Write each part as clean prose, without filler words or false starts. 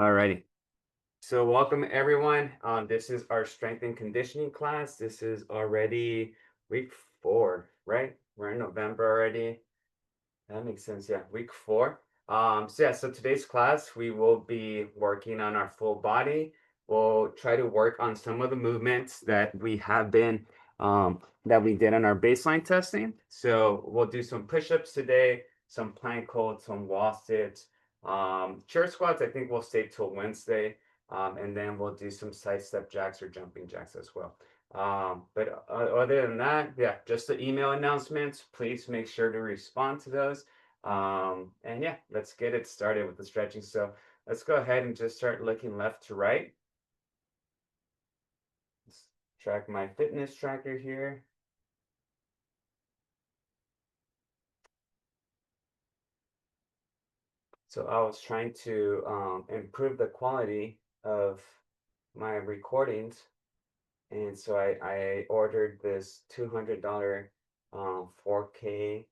Alrighty. So welcome everyone. This is our strength and conditioning class. This is already week 4, right? We're in November already. That makes sense. Yeah, week 4. So today's class we will be working on our full body. We'll try to work on some of the movements that we have been that we did on our baseline testing. So we'll do some push-ups today, some plank holds, some wall sits, chair squats. I think we'll stay till Wednesday, and then we'll do some side step jacks or jumping jacks as well. But other than that, yeah, just the email announcements. Please make sure to respond to those. And yeah, let's get it started with the stretching. So let's go ahead and just start looking left to right. Let's track my fitness tracker here. So I was trying to improve the quality of my recordings. And so I ordered this $200 4K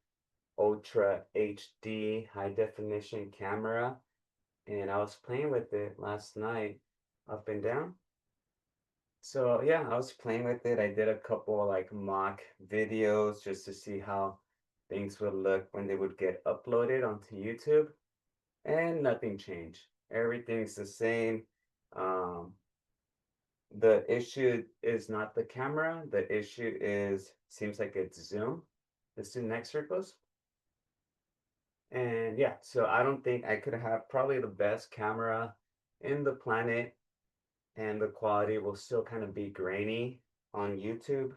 Ultra HD high definition camera. And I was playing with it last night up and down. So yeah, I was playing with it. I did a couple like mock videos just to see how things would look when they would get uploaded onto YouTube, and nothing changed. Everything's the same. Um, the issue is not the camera. The issue is seems like it's zoom, the zoom neck circles. And yeah, so I don't think I could have probably the best camera in the planet, and the quality will still kind of be grainy on YouTube.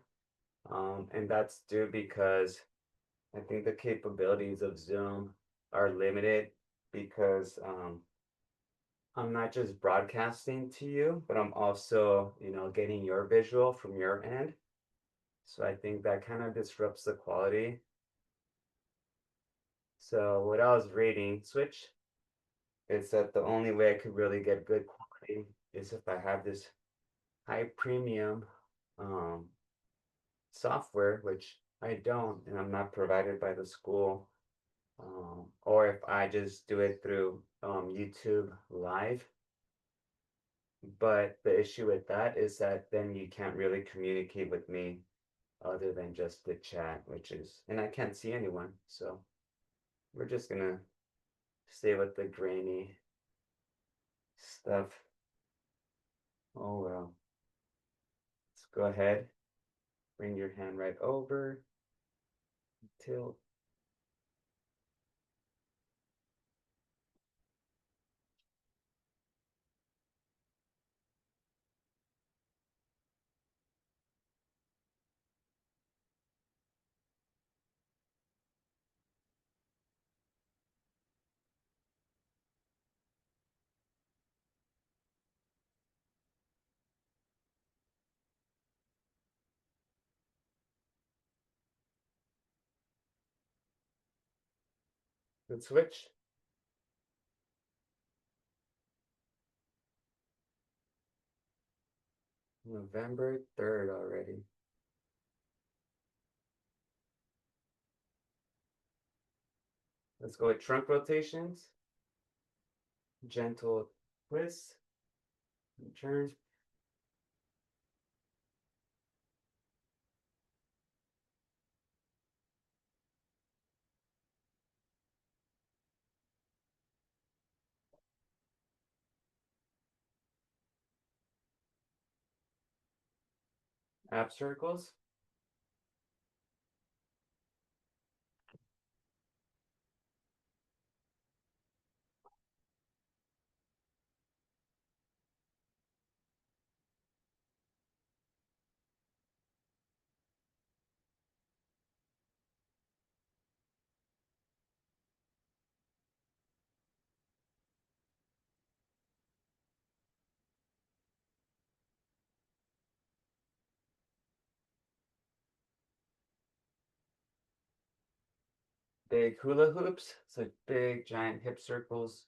And that's due because I think the capabilities of Zoom are limited because I'm not just broadcasting to you, but I'm also, getting your visual from your end. So I think that kind of disrupts the quality. So what I was reading, switch, is that the only way I could really get good quality is if I have this high premium um, software, which I don't, and I'm not provided by the school. Or if I just do it through YouTube Live. But the issue with that is that then you can't really communicate with me other than just the chat, and I can't see anyone. So we're just gonna stay with the grainy stuff. Oh well. Let's go ahead, bring your hand right over, tilt. Let's switch. November 3rd already. Let's go with trunk rotations, gentle twist, and turn. Ab circles. Big hula hoops, so big giant hip circles.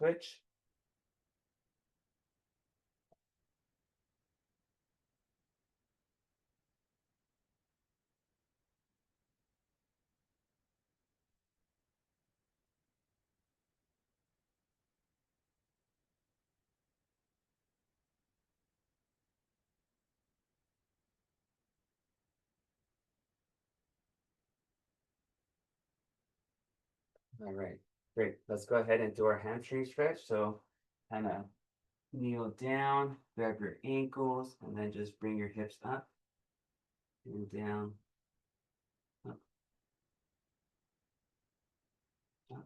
switch. All right, great. Let's go ahead and do our hamstring stretch. So kind of kneel down, grab your ankles, and then just bring your hips up and down, up, up.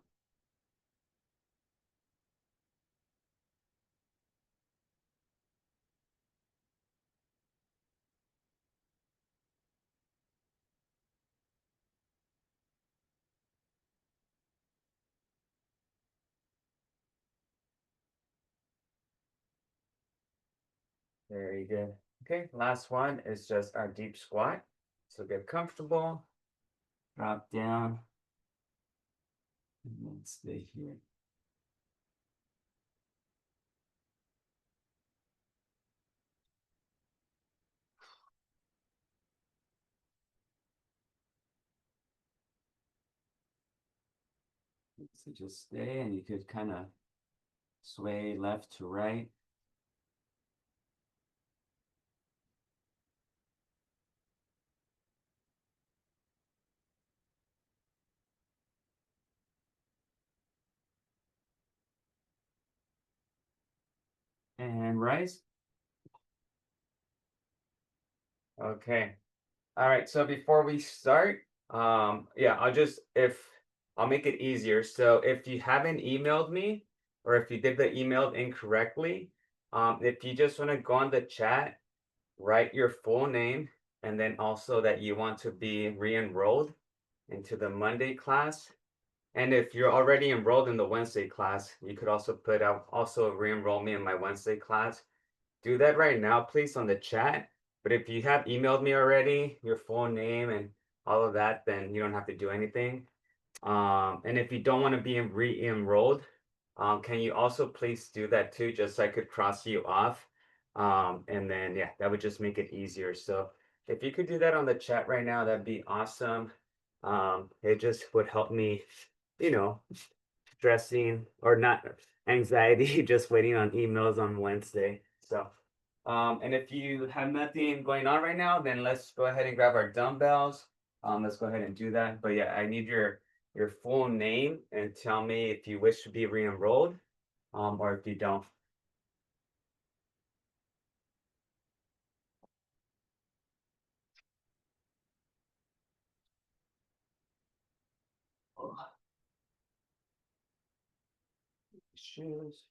Very good. Okay, last one is just our deep squat. So get comfortable, drop down, and then stay here. So just stay, and you could kind of sway left to right. And rise. Okay. All right. So before we start, yeah, I'll make it easier. So if you haven't emailed me, or if you did the email incorrectly, if you just want to go on the chat, write your full name, and then also that you want to be re-enrolled into the Monday class. And if you're already enrolled in the Wednesday class, you could also put out also re-enroll me in my Wednesday class. Do that right now, please, on the chat. But if you have emailed me already, your full name and all of that, then you don't have to do anything. And if you don't want to be re-enrolled, can you also please do that too, just so I could cross you off? And then, yeah, that would just make it easier. So if you could do that on the chat right now, that'd be awesome. It just would help me, you know, stressing or not anxiety, just waiting on emails on Wednesday. So, and if you have nothing going on right now, then let's go ahead and grab our dumbbells. Let's go ahead and do that. But yeah, I need your full name and tell me if you wish to be re-enrolled, or if you don't. Shoes.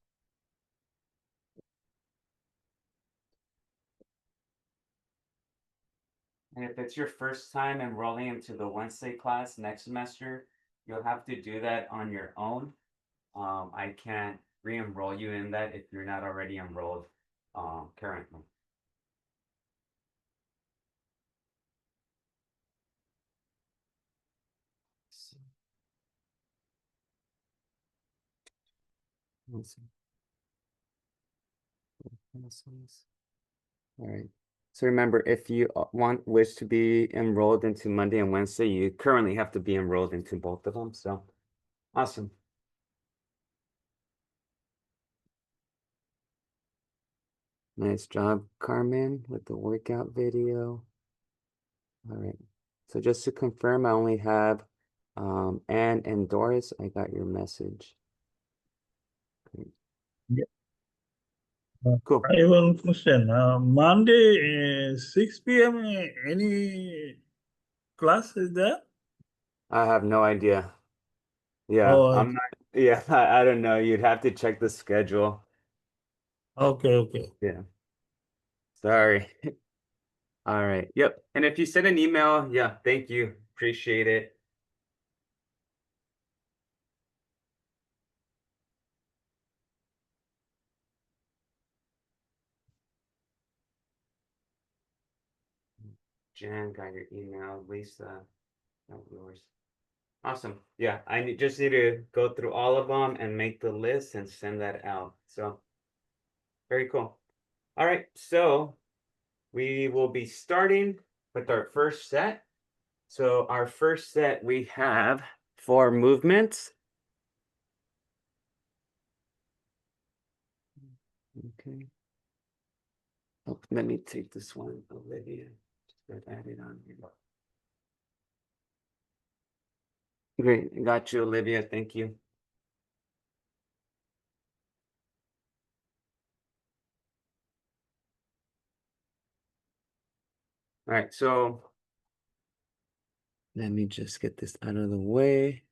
And if it's your first time enrolling into the Wednesday class next semester, you'll have to do that on your own. I can't re-enroll you in that if you're not already enrolled currently. Let's see. All right. So remember, if you wish to be enrolled into Monday and Wednesday, you currently have to be enrolled into both of them. So awesome. Nice job, Carmen, with the workout video. All right. So just to confirm, I only have Anne and Doris. I got your message. Great. Yeah. Cool. I have one question. Monday, 6 p.m. Any class is there? I have no idea. Yeah, Oh, I'm not. Yeah, I don't know. You'd have to check the schedule. okay, okay. Yeah. Sorry. All right. Yep. And if you send an email, yeah, thank you. Appreciate it. Jen got your email. Lisa, not yours. Awesome. Yeah, just need to go through all of them and make the list and send that out. So very cool. All right, so we will be starting with our first set. So our first set, we have 4 movements. Okay. Oh, let me take this one, Olivia. Just add it on here. Great, I got you, Olivia. Thank you. All right, so let me just get this out of the way.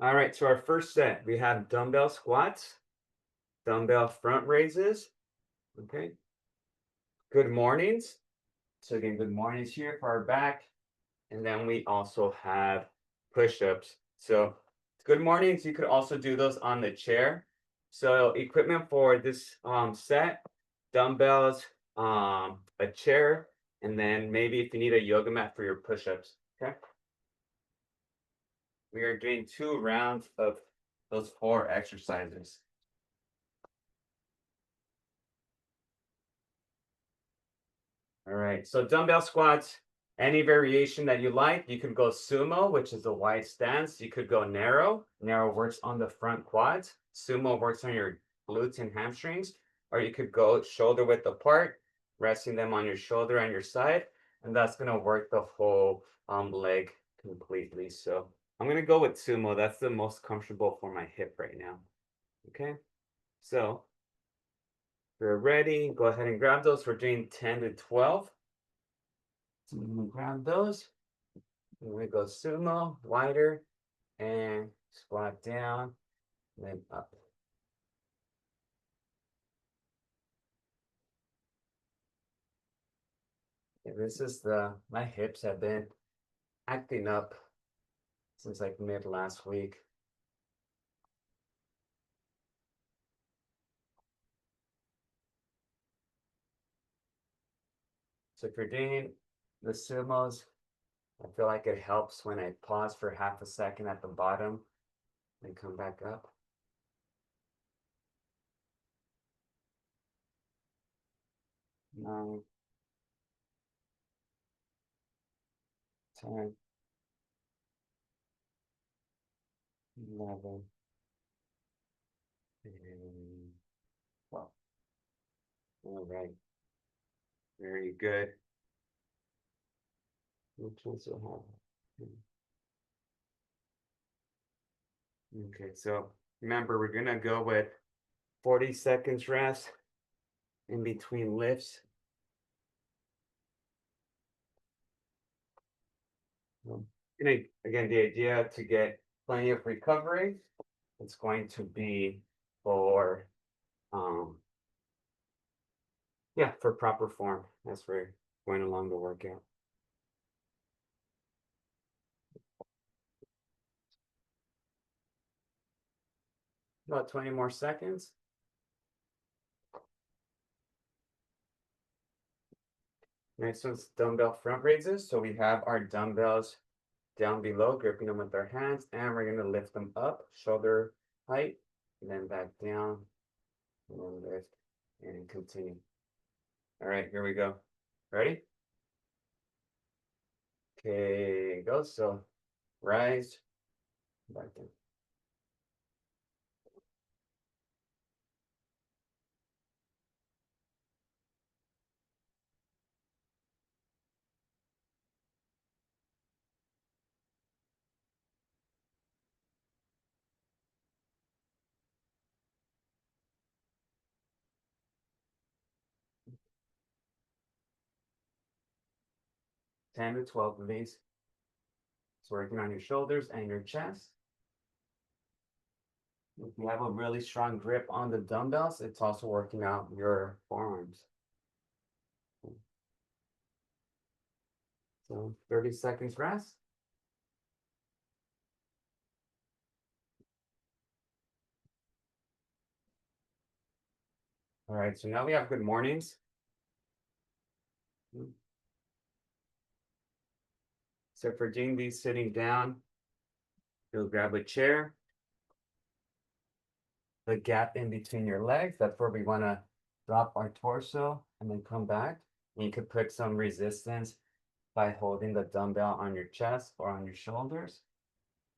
All right, so our first set, we have dumbbell squats, dumbbell front raises. Okay. Good mornings. So again, good mornings here for our back. And then we also have push-ups. So good mornings, you could also do those on the chair. So equipment for this set, dumbbells, a chair, and then maybe if you need a yoga mat for your push-ups. Okay. We are doing 2 rounds of those 4 exercises. All right, so dumbbell squats, any variation that you like. You could go sumo, which is a wide stance. You could go narrow. Narrow works on the front quads. Sumo works on your glutes and hamstrings. Or you could go shoulder width apart, resting them on your shoulder and your side. And that's going to work the whole leg completely. So I'm going to go with sumo. That's the most comfortable for my hip right now. Okay, so if you're ready, go ahead and grab those. We're doing 10 to 12. So I'm gonna grab those. I'm gonna go sumo, wider, and squat down, then up. Okay, this is my hips have been acting up since like mid last week. So if you're doing the sumos, I feel like it helps when I pause for half a second at the bottom and come back up. 9, 10, 11, and 12. All right, very good. Which ones will have? Okay, so remember, we're gonna go with 40 seconds rest in between lifts. Again, the idea to get plenty of recovery, it's going to be for, yeah, for proper form as we're going along the workout. About 20 more seconds. Next one's dumbbell front raises. So we have our dumbbells down below, gripping them with our hands, and we're gonna lift them up, shoulder height, and then back down, and then lift, and continue. All right, here we go. Ready? Okay, go. So rise, back down. 10 to 12 of these. It's working on your shoulders and your chest. If you have a really strong grip on the dumbbells, it's also working out your forearms. So 30 seconds rest. All right, so now we have good mornings. So for doing these sitting down, you'll grab a chair, the gap in between your legs. That's where we want to drop our torso and then come back. And you could put some resistance by holding the dumbbell on your chest or on your shoulders.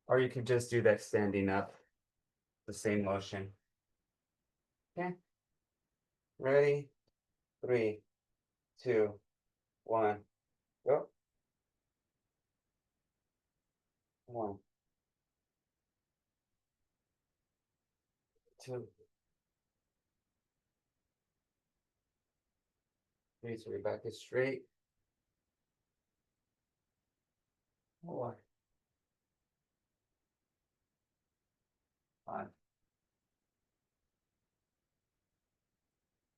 Or you could just do that standing up, the same motion. Okay, ready? 3, 2, 1, go. 1, 2, 3. So your back is straight. 4, 5,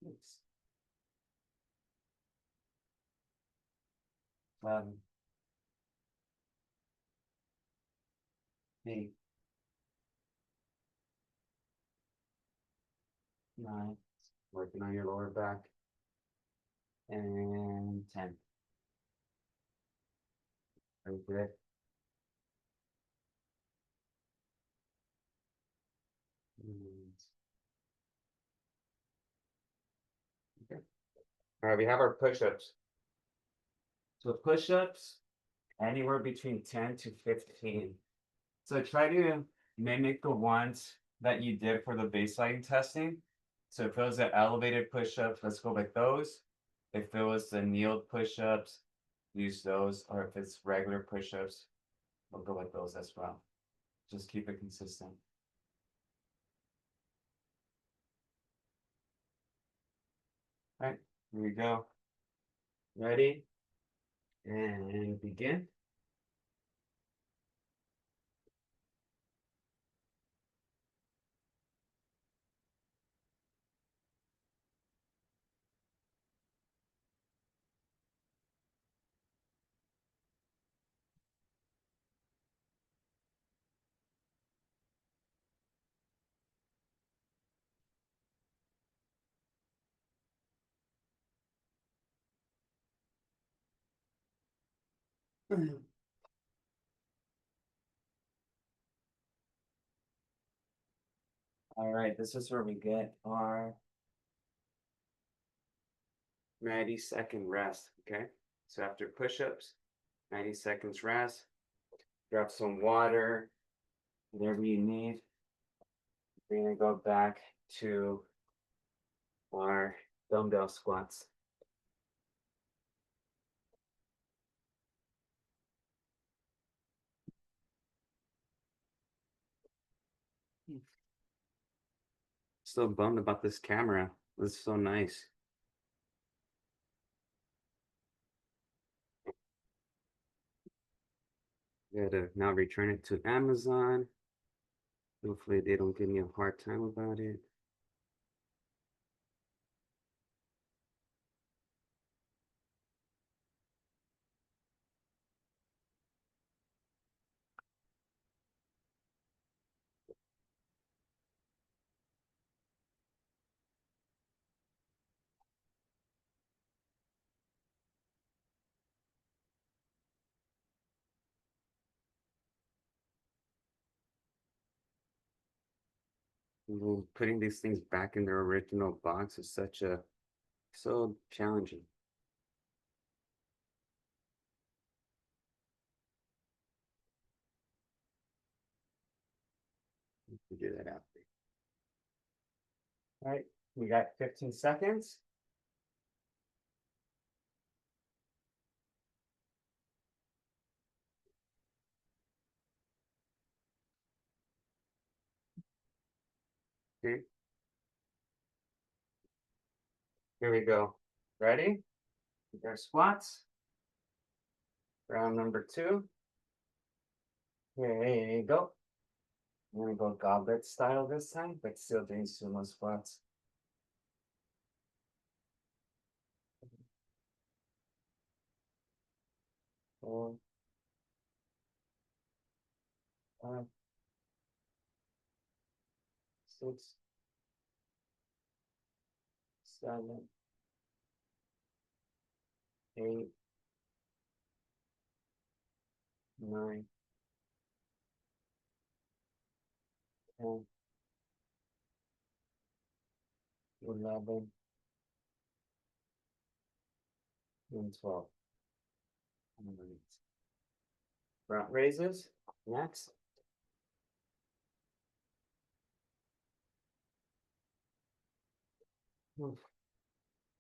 6, 7, 8, 9. Working on your lower back. And 10. Very good. Okay. All right, we have our push-ups. So push-ups, anywhere between 10 to 15. So try to mimic the ones that you did for the baseline testing. So if it was the elevated push-ups, let's go with those. If it was the kneeled push-ups, use those. Or if it's regular push-ups, we'll go with those as well. Just keep it consistent. All right, here we go. Ready? And begin. All right, this is where we get our 90-second rest, okay? So after push-ups, 90 seconds rest, grab some water, whatever you need. We're gonna go back to our dumbbell squats. Still bummed about this camera. It's so nice. Gotta now return it to Amazon. Hopefully they don't give me a hard time about it. Putting these things back in their original box is so challenging. We do that after. All right, we got 15 seconds. Okay, here we go. Ready? We got squats. Round number 2. Here you go. I'm gonna go goblet style this time, but still doing sumo squats. 4, 5, 6, 7, 8, 9, 10, 11, and 12. Alright. Front raises. Next.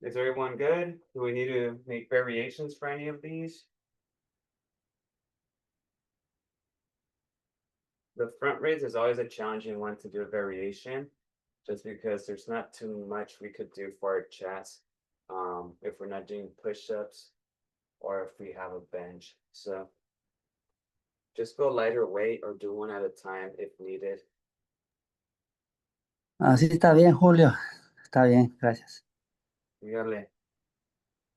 Is everyone good? Do we need to make variations for any of these? The front raise is always a challenging one to do a variation, just because there's not too much we could do for our chest if we're not doing push-ups or if we have a bench. So just go lighter weight or do one at a time if needed. Así está bien, Julio. Está bien, gracias. Dígale.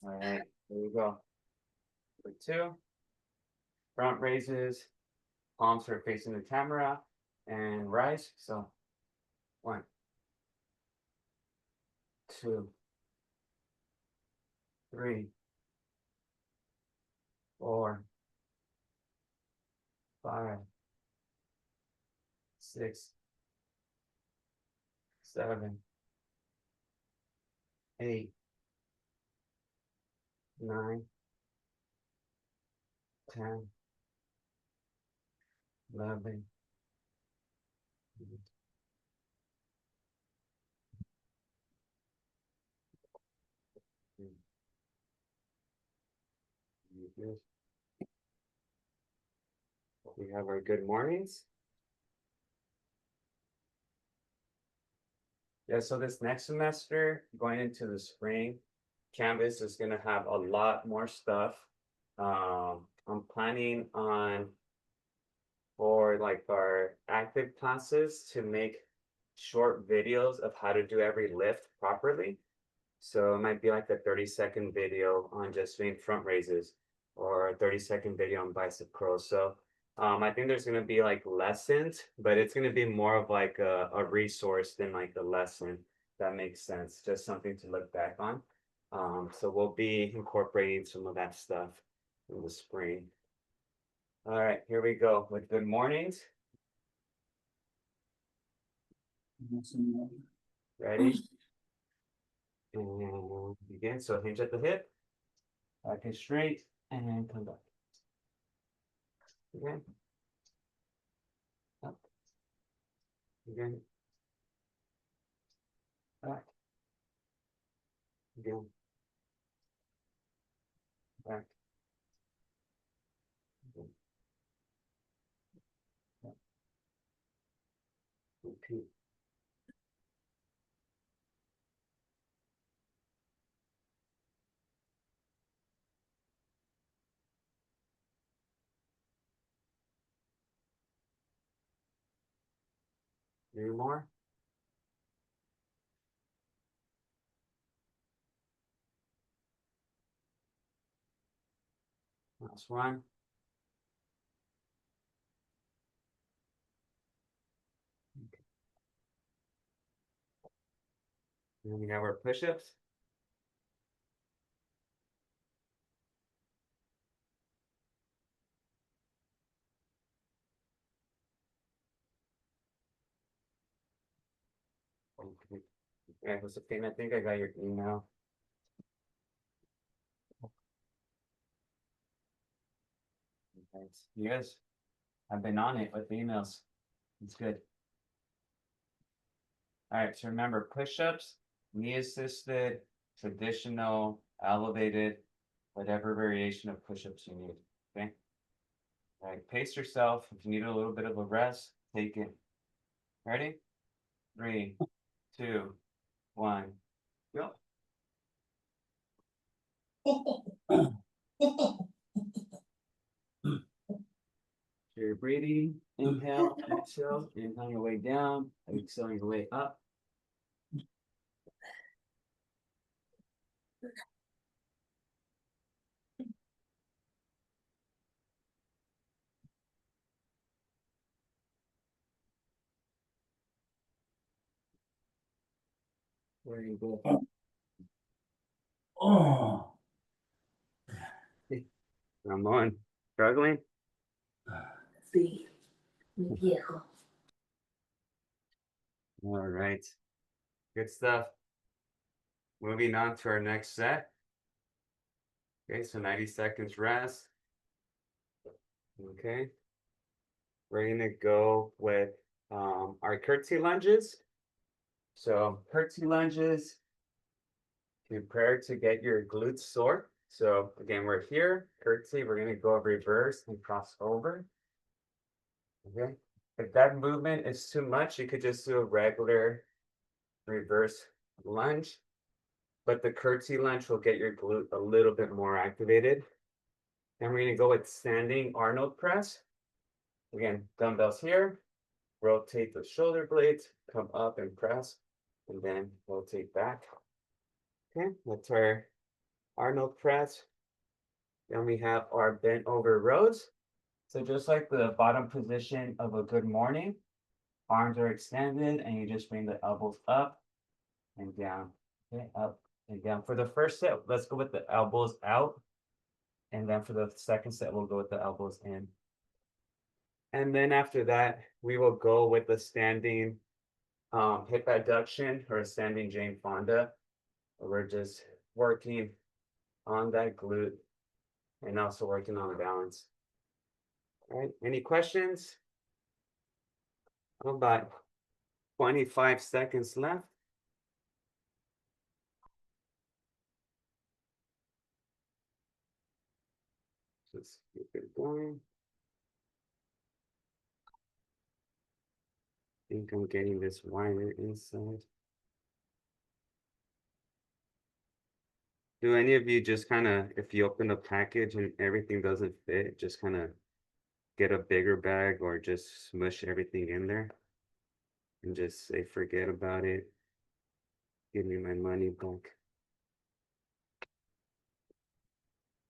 All right, here we go. For 2, front raises, palms are facing the camera, and rise. So 1, 2, 3, 4, 5, 6, 7, 8, 9, 10, 11. We have our good mornings. Yeah, so this next semester, going into the spring, Canvas is going to have a lot more stuff. I'm planning on for like our active classes to make short videos of how to do every lift properly. So it might be like a 30-second video on just doing front raises or a 30-second video on bicep curls. So I think there's gonna be like lessons, but it's gonna be more of like a resource than like a lesson. That makes sense. Just something to look back on. So we'll be incorporating some of that stuff in the spring. All right, here we go with good mornings. Ready? And begin. So hinge at the hip, back and straight, and come back. Again. Up. Again. Back. Again. Back. Again. Back. Repeat. Three more. Last one. Okay. And then we have our push-ups. Okay. Yeah, Josephine, I think I got your email. Thanks. You guys have been on it with the emails. It's good. All right, so remember push-ups, knee assisted, traditional, elevated, whatever variation of push-ups you need. Okay. All right, pace yourself. If you need a little bit of a rest, take it. Ready? 3, 2, 1, go. So you're breathing, inhale, exhale, inhale your way down, exhale your way up. Very good. Oh, Come on. Struggling? Sí, mi viejo. All right. Good stuff. Moving on to our next set. Okay, so 90 seconds rest. Okay. We're gonna go with our curtsy lunges. So curtsy lunges, prepare to get your glutes sore. So again, we're here, curtsy, we're gonna go reverse and cross over. Okay. If that movement is too much, you could just do a regular reverse lunge, but the curtsy lunge will get your glute a little bit more activated. Then we're gonna go with standing Arnold press. Again, dumbbells here, rotate the shoulder blades, come up and press, and then rotate back. Okay, that's our Arnold press. Then we have our bent over rows. So just like the bottom position of a good morning, arms are extended and you just bring the elbows up and down. Okay, up and down. For the first set, let's go with the elbows out. And then for the second set, we'll go with the elbows in. And then after that, we will go with the standing hip abduction or a standing Jane Fonda. We're just working on that glute and also working on balance. All right, any questions? About 25 seconds left. Just keep it going. I think I'm getting this wire inside. Do any of you just kind of, if you open a package and everything doesn't fit, just kind of get a bigger bag or just smush everything in there and just say, forget about it. Give me my money back.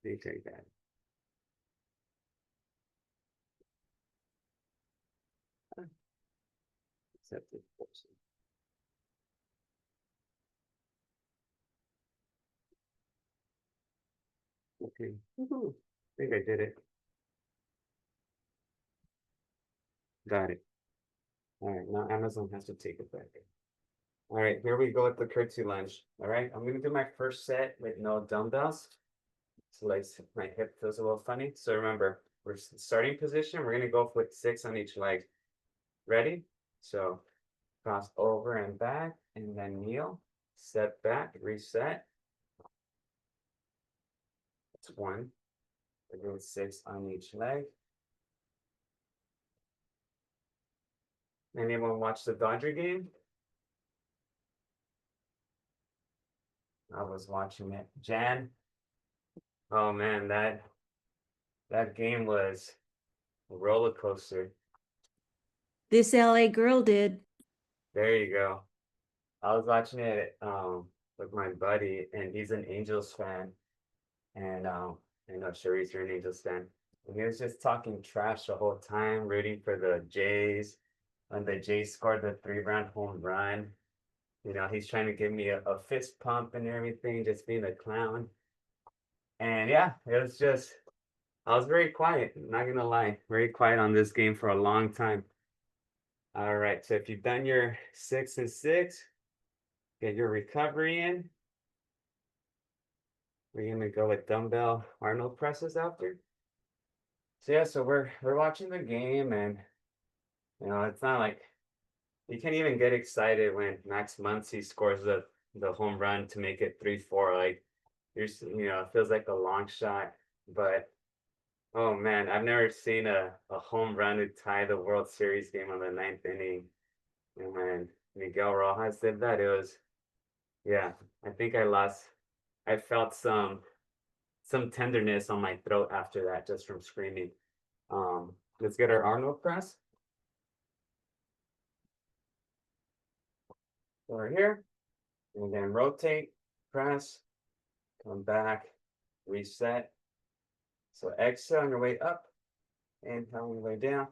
They take that. Accepted person. Okay. I think I did it. Got it. All right, now Amazon has to take it back. All right, here we go with the curtsy lunge. All right, I'm gonna do my first set with no dumbbells. So like my hip feels a little funny. So remember, we're starting position. We're gonna go with 6 on each leg. Ready? So cross over and back, and then kneel. Step back, reset. That's 1. We're doing 6 on each leg. Anyone watch the Dodger game? I was watching it. Jan? Oh man, that game was a roller coaster. This LA girl did. There you go. I was watching it with my buddy, and he's an Angels fan. And I know Sharice, you're an Angels fan. And he was just talking trash the whole time, rooting for the Jays. When the Jays scored the 3-run home run, you know, he's trying to give me a fist pump and everything, just being a clown. And yeah, it was just, I was very quiet, not gonna lie, very quiet on this game for a long time. All right, so if you've done your 6 and 6, get your recovery in. We're gonna go with dumbbell Arnold presses after. So yeah, so we're watching the game, and you know, it's not like you can't even get excited when Max Muncy scores the home run to make it 3-4. Like you know, it feels like a long shot, but oh man, I've never seen a home run to tie the World Series game on the 9th inning. And when Miguel Rojas did that, it was, yeah, I think I felt some tenderness on my throat after that just from screaming. Let's get our Arnold press. So we're here, and then rotate, press, come back, reset. So exhale on your way up, inhale on your way down.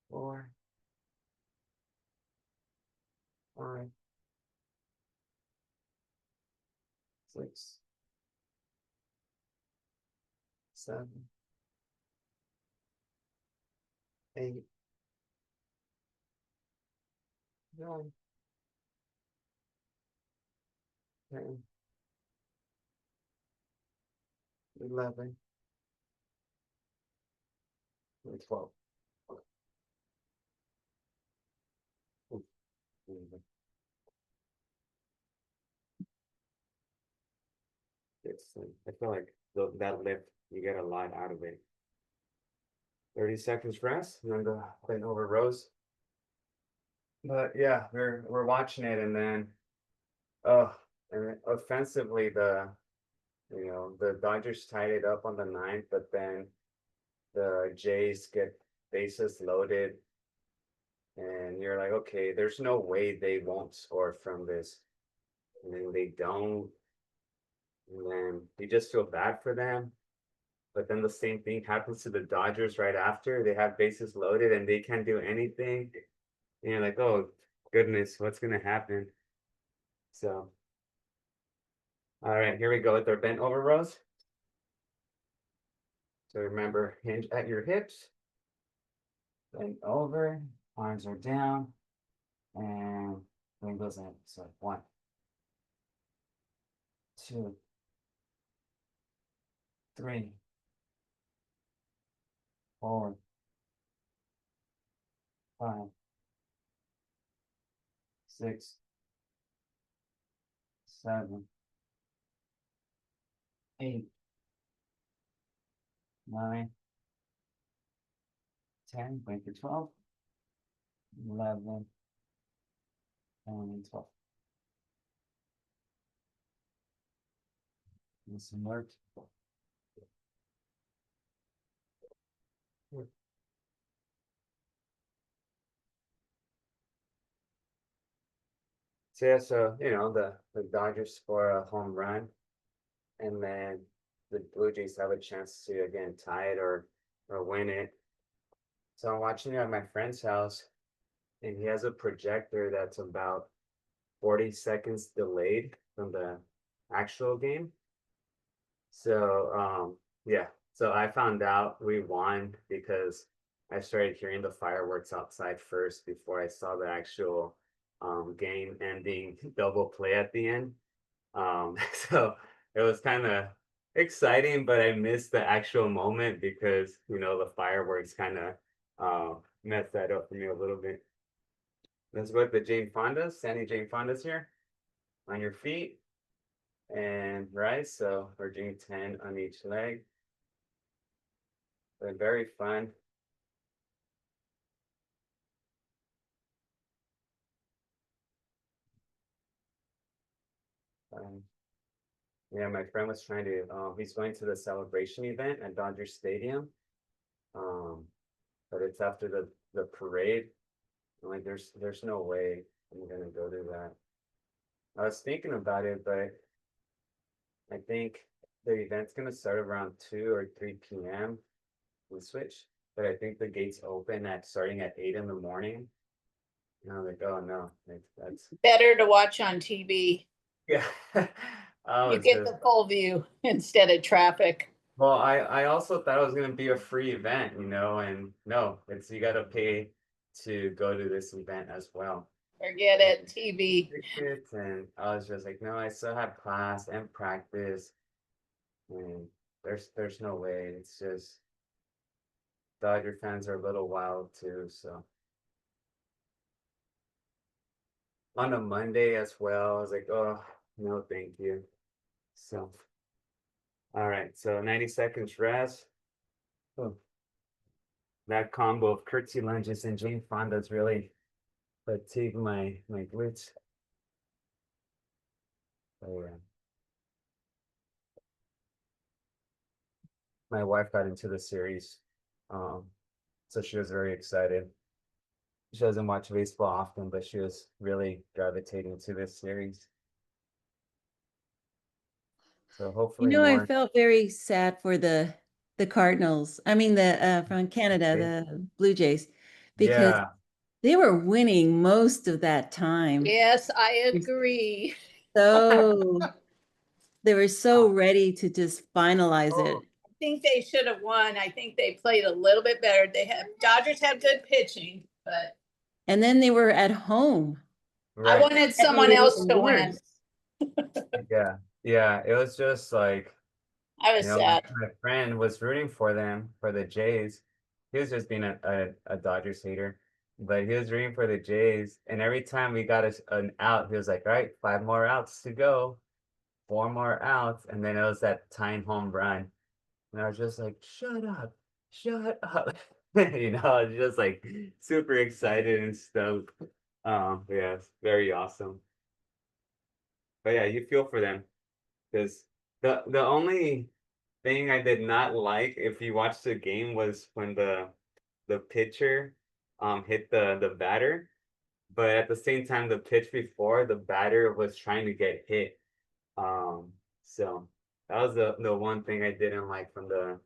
Four, 5, 6, 7, 8, 9, 10, 11, and 12. Ooh, I feel like that lift, you get a lot out of it. 30 seconds rest, and then go bend over rows. But yeah, we're watching it, and then and offensively, the Dodgers tied it up on the 9th, but then the Jays get bases loaded, and you're like, okay, there's no way they won't score from this, and then they don't, and then you just feel bad for them. But then the same thing happens to the Dodgers right after. They have bases loaded and they can't do anything. And you're like, oh goodness, what's gonna happen? So, all right, here we go with our bent over rows. So remember, hinge at your hips, bend over, arms are down, and then goes in. So 1, 2, 3, 4, 5, 6, 7, 8, 9, 10, wait for 12, 11, and 12. And some work. So yeah, so the Dodgers score a home run, and then the Blue Jays have a chance to again tie it or win it. So I'm watching it at my friend's house, and he has a projector that's about 40 seconds delayed from the actual game. So yeah, so I found out we won because I started hearing the fireworks outside first before I saw the actual game ending double play at the end. So it was kind of exciting, but I missed the actual moment because the fireworks kind of messed that up for me a little bit. Let's go with the Jane Fonda. Sandy Jane Fonda's here. On your feet and rise. So we're doing 10 on each leg. They're very fun. Yeah, my friend was trying to, he's going to the celebration event at Dodger Stadium. But it's after the parade. I'm like, there's no way I'm gonna go to that. I was thinking about it, but I think the event's gonna start around 2 or 3 p.m. We switch, but I think the gates open at starting at 8 in the morning. And I was like, oh no, that's Better to watch on TV. yeah. Oh, You get the full view instead of traffic. well, I also thought it was gonna be a free event, and no, it's you gotta pay to go to this event as well. Forget it, TV. Tickets, and I was just like, no, I still have class and practice, and there's no way. It's just Dodger fans are a little wild too, so. On a Monday as well, I was like, oh no, thank you. So, all right, so 90 seconds rest. Oh. That combo of curtsy lunges and Jane Fonda's really fatigued my glutes. Oh yeah. My wife got into the series, so she was very excited. She doesn't watch baseball often, but she was really gravitating to this series. So hopefully I more. felt very sad for the Cardinals. I mean the from Canada, the Blue Jays, because Yeah, they were winning most of that time. Yes, I agree. So they were so ready to just finalize it. think they should have won. I think they played a little bit better. Dodgers have good pitching, but And then they were at home. I Right. wanted That someone made it else even to win. worse. Yeah. Yeah. It was just like, I was you know, sad. my friend was rooting for them, for the Jays. He was just being a Dodgers hater, but he was rooting for the Jays. And every time we got an out, he was like, all right, 5 more outs to go, 4 more outs. And then it was that tying home run. And I was just like, shut up, shut up. You know, I was just like super excited and stoked. Yeah, it's very awesome. But yeah, you feel for them because the only thing I did not like if you watched the game was when the pitcher hit the batter, but at the same time the pitch before the batter was trying to get hit. So that was the one thing I didn't like from the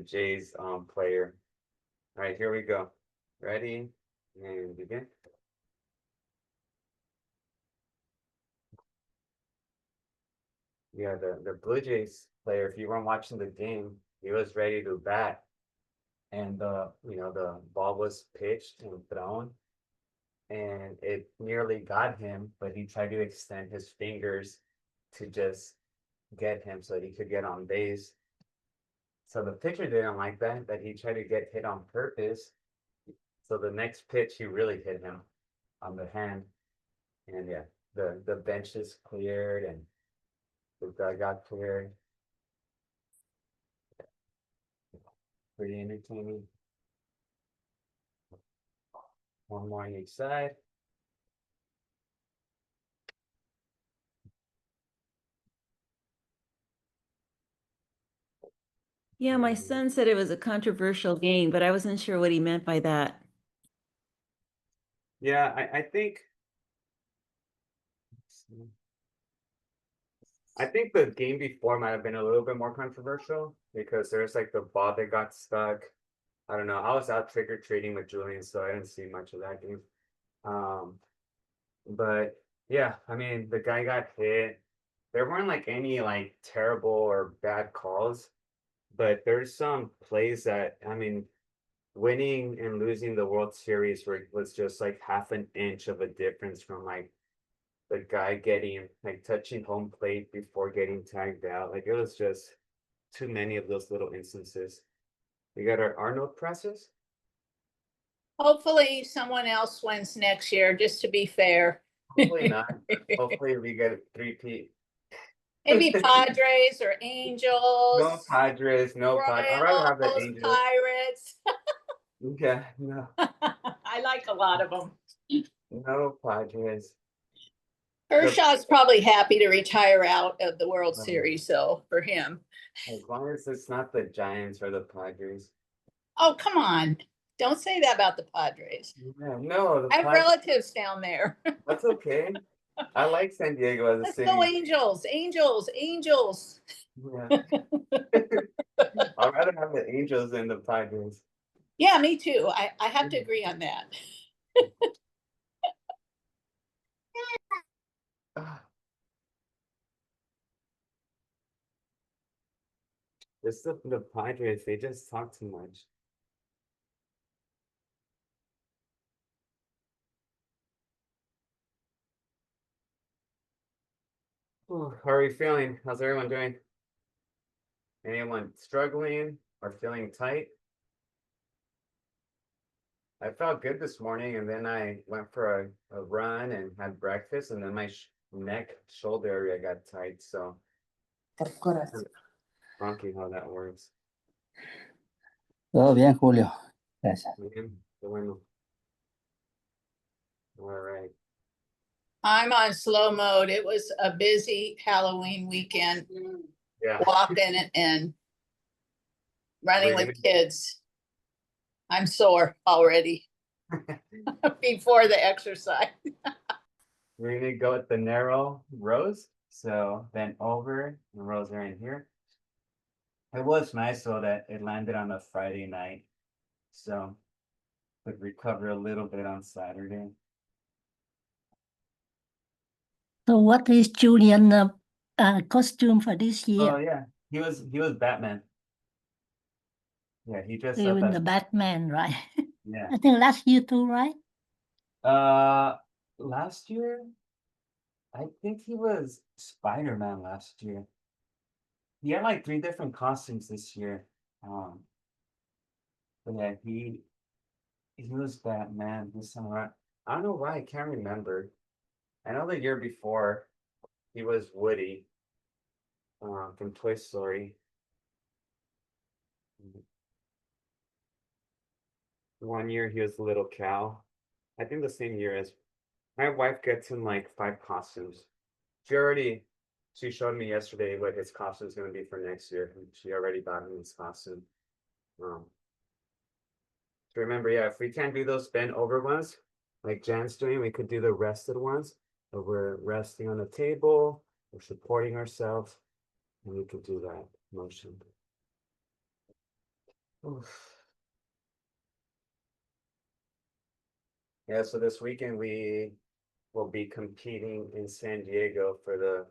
Jays player. All right, here we go. Ready and begin. Yeah, the Blue Jays player, if you weren't watching the game, he was ready to bat. And the ball was pitched and thrown, and it nearly got him, but he tried to extend his fingers to just get him so that he could get on base. So the pitcher didn't like that he tried to get hit on purpose. So the next pitch, he really hit him on the hand. And yeah, the bench is cleared and the dugout cleared. Pretty entertaining. One more on each side. Yeah, my son said it was a controversial game, but I wasn't sure what he meant by that. Yeah, I think the game before might have been a little bit more controversial because there's like the ball that got stuck. I don't know. I was out trick-or-treating with Julian, so I didn't see much of that game. But yeah, I mean, the guy got hit. There weren't like any like terrible or bad calls, but there's some plays that, I mean, winning and losing the World Series was just like half an inch of a difference from like the guy getting like touching home plate before getting tagged out. Like it was just too many of those little instances. We got our Arnold presses. Hopefully someone else wins next year, just to be fair. Hopefully not. Hopefully we get a three-peat. Maybe Padres or No Angels, Padres, no Padres. I'd rather have the Royals, Angels. Pirates. Yeah, no, I like a lot of them. no Padres. Kershaw's probably happy to retire out of the World Um, Series, so for him. As long as it's not the Giants or the Padres. Oh, come on. Don't say that about the Padres. Yeah, no, the I have Padres. relatives down there. That's okay. I like San Diego as a Let's city. go Angels, Angels, Angels. Yeah. I'd rather have the Angels than the Padres. Yeah, me too. I have to agree on that. Just the Padres, they just talk too much. Oh, how are you feeling? How's everyone doing? Anyone struggling or feeling tight? I felt good this morning, and then I went for a run and had breakfast, and then my neck, shoulder area got tight. So, funky how that works. Todo bien, Julio. Gracias. Bien, qué bueno. All right. I'm on slow mode. It was a busy Halloween weekend, Yeah. walking and running Wait, with kids. I'm sore already before the exercise. we're gonna go with the narrow rows. So then over, the rows are in here. It was nice though that it landed on a Friday night, so could recover a little bit on Saturday. So what is Julian costume for this Oh year? yeah, he was Batman. Yeah, he dressed up Even as the Batman, right? yeah. I think last year too, right? Last year, I think he was Spider-Man last year. He had like 3 different costumes this year. Um, but yeah, he was Batman this summer. I don't know why I can't remember. I know the year before he was Woody, from Toy Story. One year he was a little cow. I think the same year as my wife gets him like 5 costumes. She showed me yesterday what his costume is going to be for next year. And she already got him his costume. Um, so remember, yeah, if we can't do those bent over ones, like Jan's doing, we could do the rested ones. But we're resting on the table, we're supporting ourselves, and we could do that motion. Oof. Yeah, so this weekend we will be competing in San Diego for the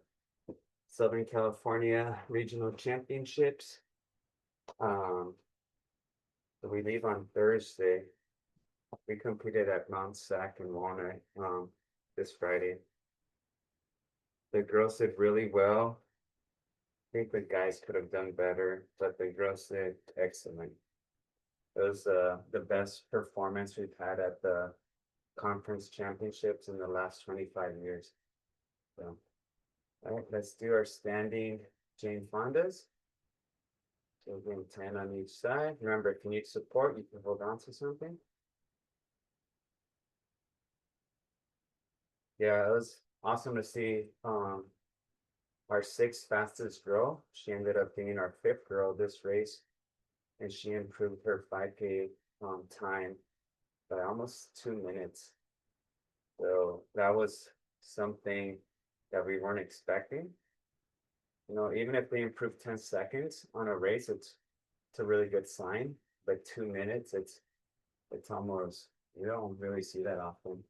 Southern California Regional Championships. So we leave on Thursday. We competed at Mount Sac and Walnut this Friday. The girls did really well. I think the guys could have done better, but the girls did excellent. It was the best performance we've had at the conference championships in the last 25 years. So, all right, let's do our standing Jane Fondas. So we're doing 10 on each side. Remember, if you need support, you can hold on to something. Yeah, it was awesome to see our 6th fastest girl. She ended up being our 5th girl this race, and she improved her 5K time by almost 2 minutes. So that was something that we weren't expecting. You know, even if they improve 10 seconds on a race, it's a really good sign. But 2 minutes, it's almost, you don't really see that often.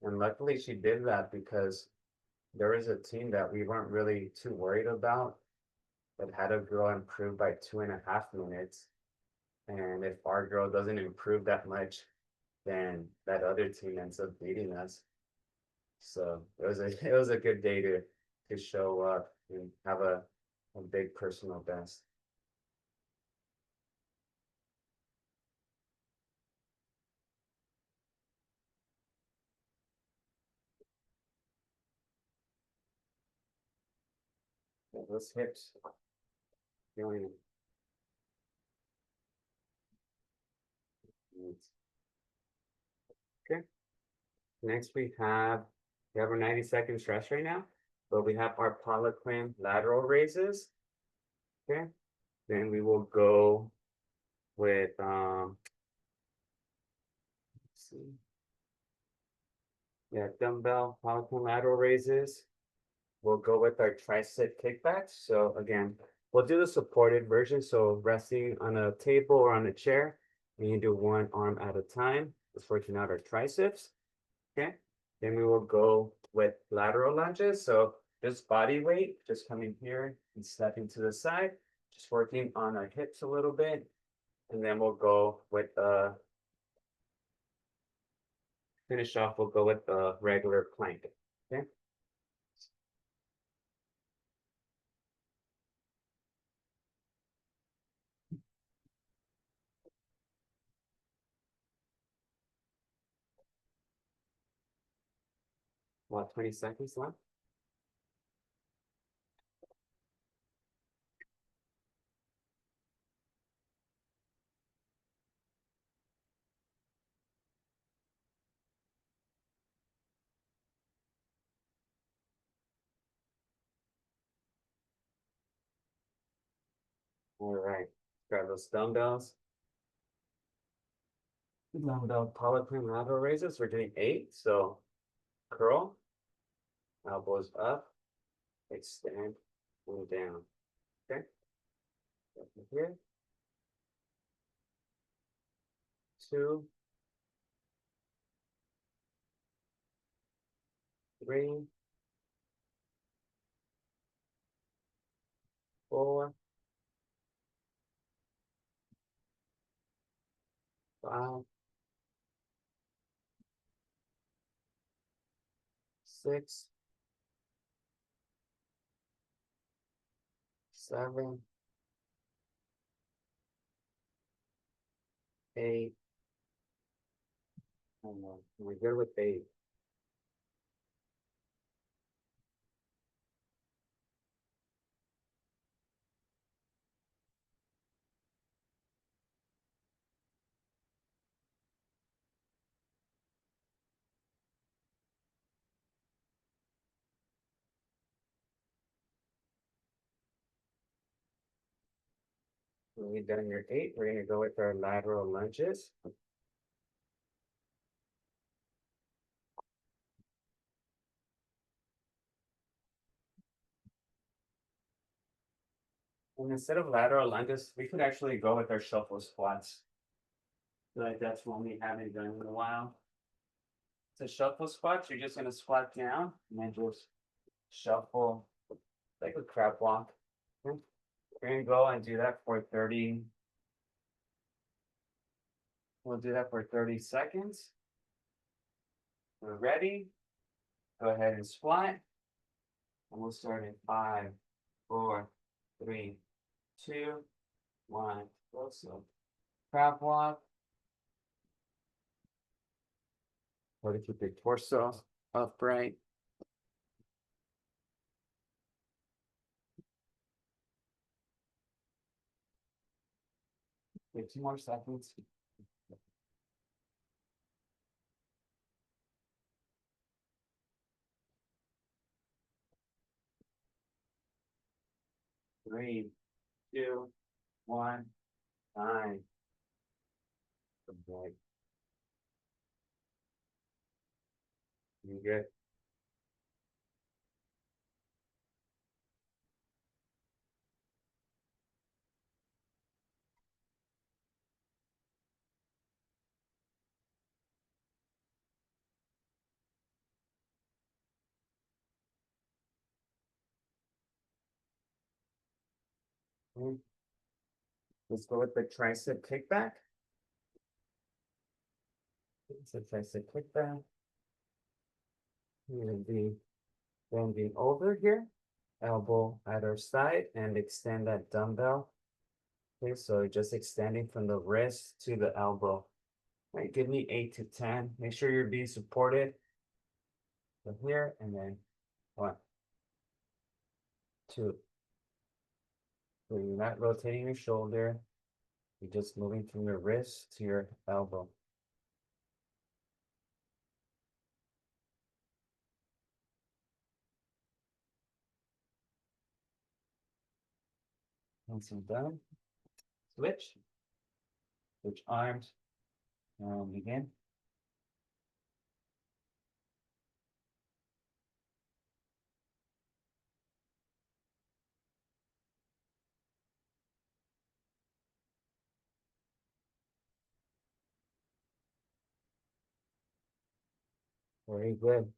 And luckily she did that because there was a team that we weren't really too worried about that had a girl improve by 2.5 minutes. And if our girl doesn't improve that much, then that other team ends up beating us. So it was a good day to show up and have a big personal best. Yeah, those hips feeling okay. Next we have our 90-second stretch right now, but we have our Poliquin lateral raises. Okay. Then we will go with let's see. Yeah, dumbbell Poliquin lateral raises. We'll go with our tricep kickbacks. So again, we'll do the supported version. So resting on a table or on a chair, and you do one arm at a time. Just working out our triceps. Okay. Then we will go with lateral lunges. So just body weight, just coming here and stepping to the side, just working on our hips a little bit. And then we'll go with finish off, we'll go with the regular plank. Okay. About 20 seconds left. All right, grab those dumbbells. Dumbbell Poliquin lateral raises. We're doing 8. So curl, elbows up, extend, and down. Okay. Here. 2, 3, 4, 5, 6, 7, 8. We're good with 8. When we've done your 8, we're gonna go with our lateral lunges. And instead of lateral lunges, we could actually go with our shuffle squats. Like that's one we haven't done in a while. So shuffle squats, you're just gonna squat down and then just shuffle like a crab walk. We're gonna go and do that for 30. We'll do that for 30 seconds. We're ready. Go ahead and squat. And we'll start in 5, 4, 3, 2, 1. Go so. Crab walk. Try to keep your torso upright. Wait 2 more seconds. Three, 2, 1, 9. Okay. You good? Let's go with the tricep kickback. So tricep kickback. We're gonna be bending over here, elbow at our side, and extend that dumbbell. Okay, so just extending from the wrist to the elbow. All right, give me 8 to 10. Make sure you're being supported. So here and then 1, 2. So you're not rotating your shoulder. You're just moving from your wrist to your elbow. Once you're done, switch. Switch arms. And begin. Very good.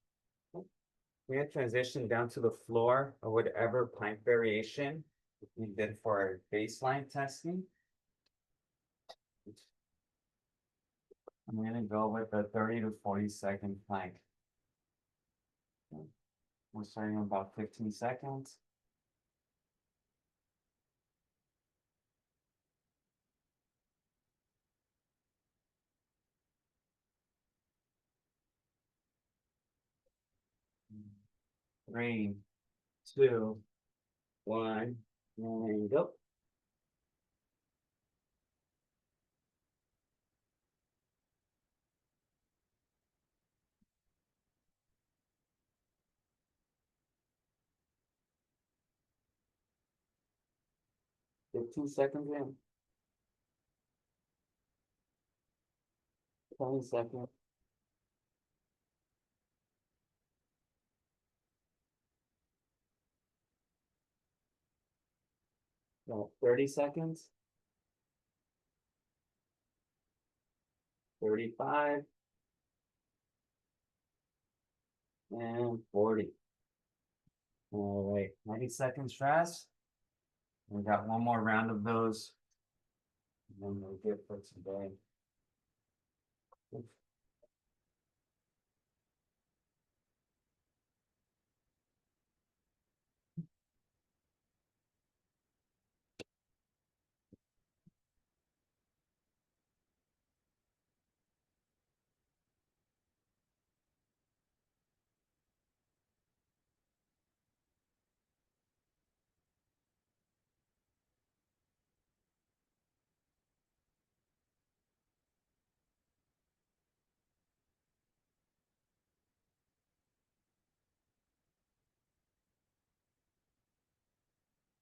We're gonna transition down to the floor or whatever plank variation we did for our baseline testing. I'm gonna go with a 30 to 40-second plank. We're starting in about 15 seconds. Three, 2, 1, and go. Get 2 seconds in. 20 seconds. No, 30 seconds. 35. And 40. All right, 90 seconds rest. We got one more round of those. And then we're good for today.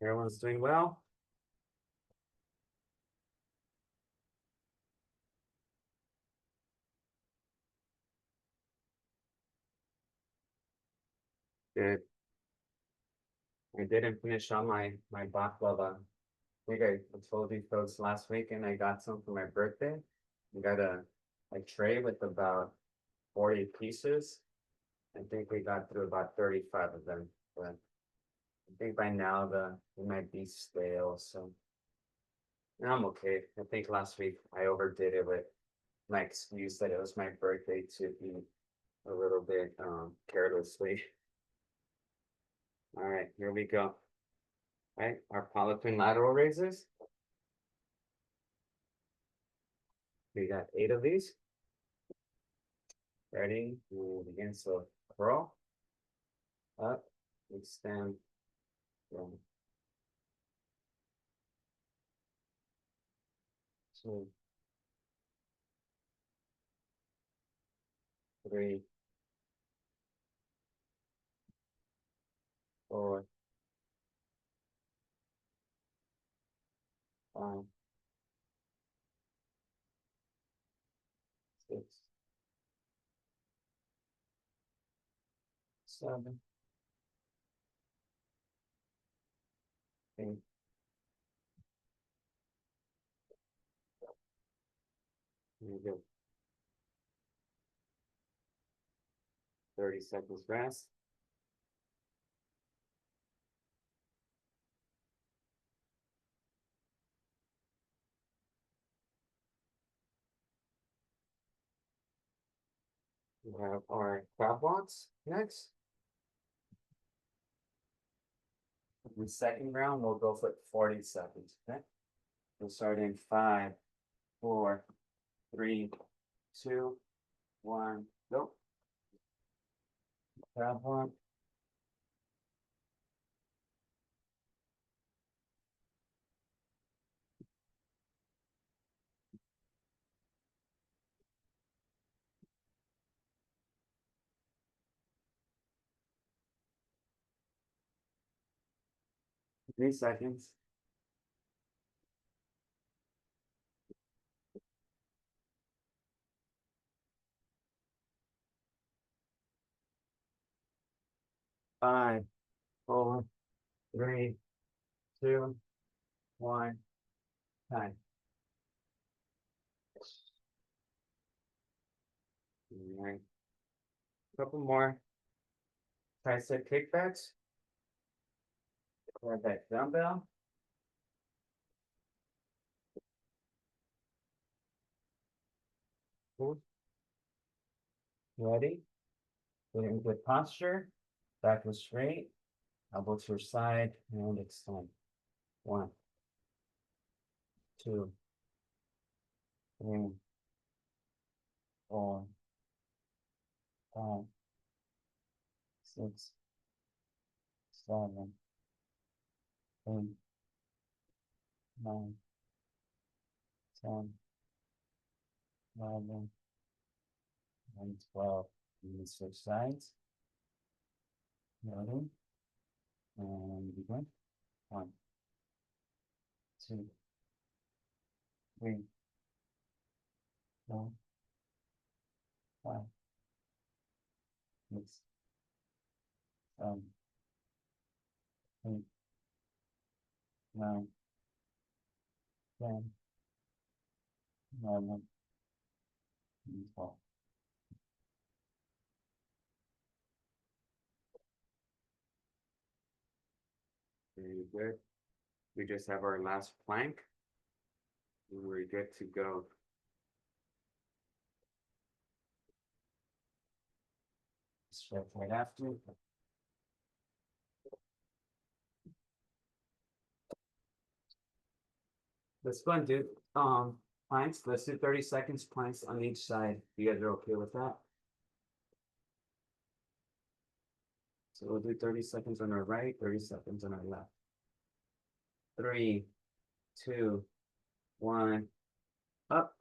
Everyone's doing well. Good. I didn't finish on my baklava. I think I told you folks last week, and I got some for my birthday. I got a tray with about 40 pieces. I think we got through about 35 of them, but I think by now it might be stale, so I'm okay. I think last week I overdid it with my excuse that it was my birthday to eat a little bit carelessly. All right, here we go. All right, our polypin lateral raises. We got 8 of these. Ready? We'll begin. So curl up, extend, down. 2, 3, 4, 5, 6, 7, 8. Here we go. 30 seconds rest. We have our crab walks next. In the second round, we'll go for 40 seconds. Okay. We'll start in 5, 4, 3, 2, 1, go. Crab walk. Three seconds. Five, 4, 3, 2, 1, time. All right. Couple more tricep kickbacks. Grab that dumbbell. Cool. Ready? Get in good posture. Back is straight. Elbow to your side and extend. 1, 2, 3, 4, 5, 6, 7, 8, 9, 10, 11, and 12. And switch sides. Ready? And begin. 1, 2, 3, 4, 5, 6, 7, 8, 9, 10, 11, and 12. Very good. We just have our last plank. And we're good to go. Stretch right after. Let's go and do planks. Let's do 30 seconds planks on each side. You guys are okay with that? So we'll do 30 seconds on our right, 30 seconds on our left. 3, 2, 1, up.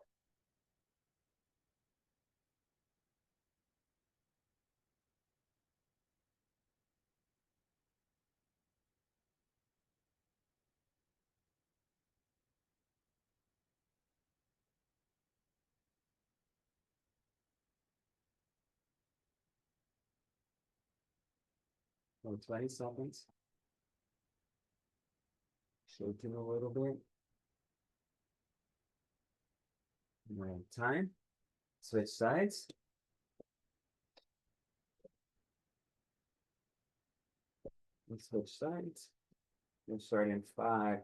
So 20 seconds. Shaking a little bit. Right, time. Switch sides. And switch sides. We'll start in 5,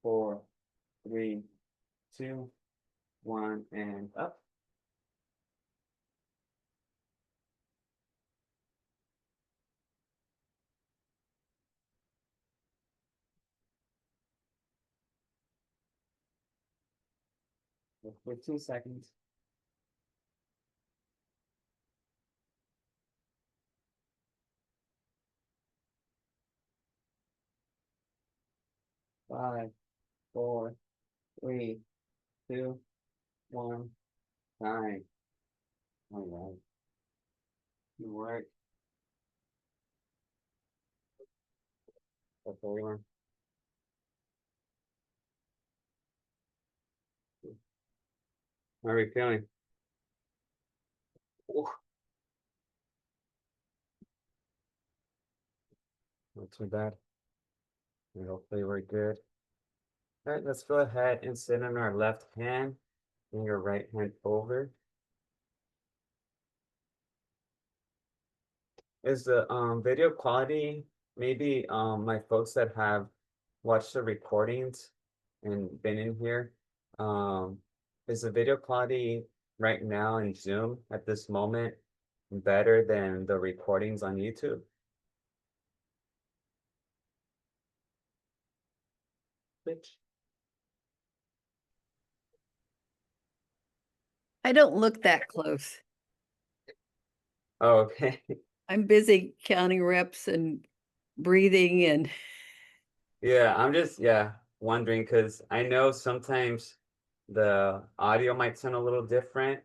4, 3, 2, 1, and up. For 15 seconds. 5, 4, 3, 2, 1, time. All right. Good work. That's everyone. How are you feeling? Ooh. Not too bad. And hopefully we're good. All right, let's go ahead and sit on our left hand and your right hand over. Is the video quality, maybe my folks that have watched the recordings and been in here, is the video quality right now in Zoom at this moment better than the recordings on YouTube? Bitch. I don't look that close. Oh, okay. I'm busy counting reps and breathing and Yeah, I'm just wondering because I know sometimes the audio might sound a little different,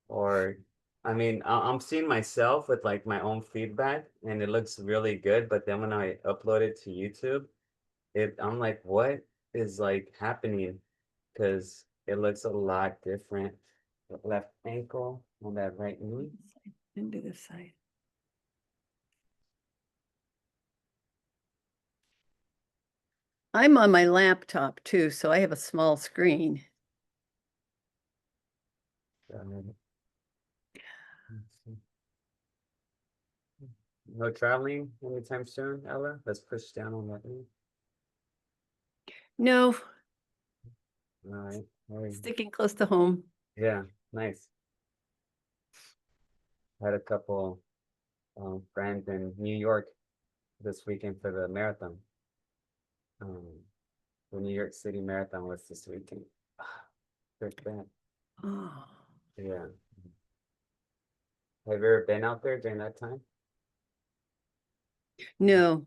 or I mean, I'm seeing myself with like my own feedback and it looks really good, but then when I upload it to YouTube, I'm like, what is like happening? Because it looks a lot different. The left ankle on that right knee. into the side. I'm on my laptop too, so I have a small screen. Let's see. No traveling anytime soon, Ella? Let's push down on that knee. No, All right. sticking close to home. Yeah, nice. Had a couple friends in New York this weekend for the marathon. The New York City Marathon was this weekend. Good band. Oh, Yeah. Have you ever been out there during that time? no.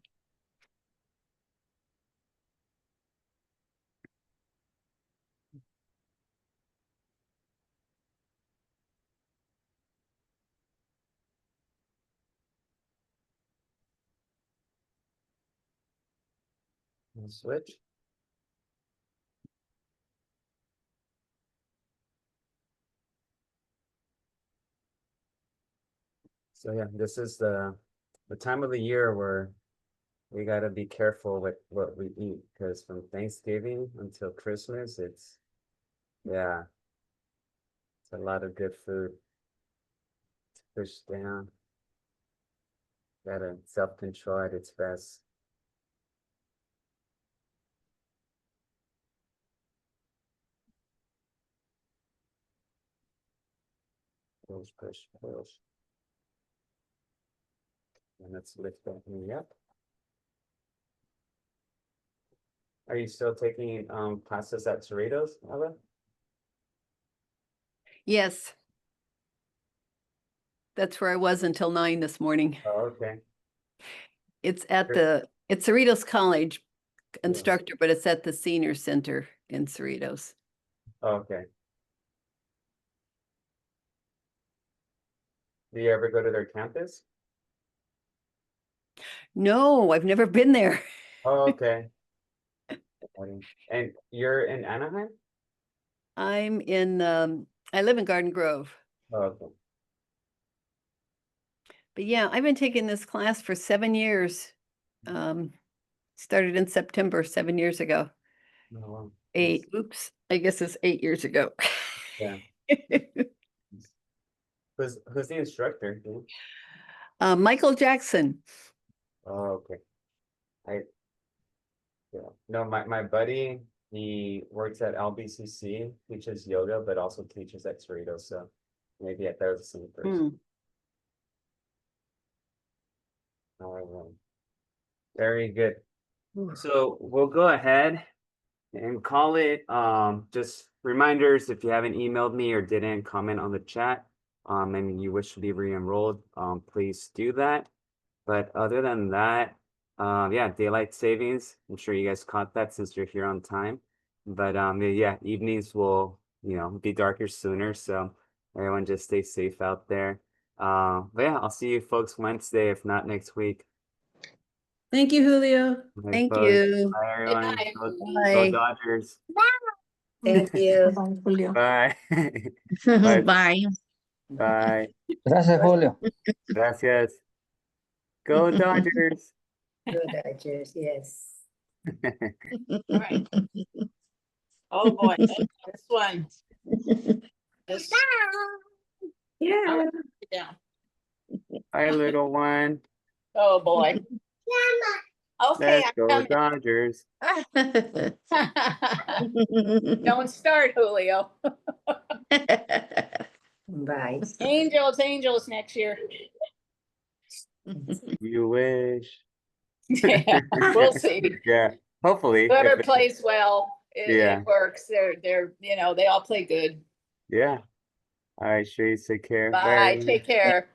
Switch. So yeah, this is the time of the year where we gotta be careful with what we eat because from Thanksgiving until Christmas, it's a lot of good food to push down. Gotta self-control at its best. Push, push, push. And let's lift that knee up. Are you still taking classes at Cerritos, Ella? Yes. That's where I was until 9 this morning. Oh, okay. It's at Sure. it's Cerritos College Yeah. instructor, but it's at the senior center in Cerritos. Okay. Do you ever go to their campus? No, I've never been there. Oh, okay. And you're in Anaheim? I'm in, I live in Garden Grove. Oh, okay. But yeah, I've been taking this class for 7 years. Started in September 7 years ago. Oh, wow. 8, oops, I guess it's 8 years ago. Yeah. Who's the instructor? Michael Jackson. Oh, okay. Yeah. No, my buddy, he works at LBCC, teaches yoga, but also teaches at Cerritos, so maybe I thought it was the same person. Very good. So we'll go ahead and call it. Just reminders, if you haven't emailed me or didn't comment on the chat, and you wish to be re-enrolled, please do that. But other than that, yeah, daylight savings. I'm sure you guys caught that since you're here on time. But yeah, evenings will, be darker sooner. So everyone just stay safe out there. But yeah, I'll see you folks Wednesday, if not next week. Thank you, Julio. Bye, Thank folks. you. Bye, everyone. Bye. Go Bye. Dodgers. Thank you. Bye, Julio. Bye. Bye. Bye. Bye. Gracias, Julio. Gracias. Go Dodgers. Good, Dodgers, yes. All right. Oh, boy, this one. This. Yeah. Down. Hi, little one. Oh, boy. Okay, Let's go I'm Dodgers. coming. Don't start, Julio. Bye. Angels next year. You wish. Yeah, we'll see. Yeah, hopefully. Whoever if it- plays well, Yeah. it works. They're, they all play good. Yeah. All right, Sherry, take care. Bye, everyone. take care.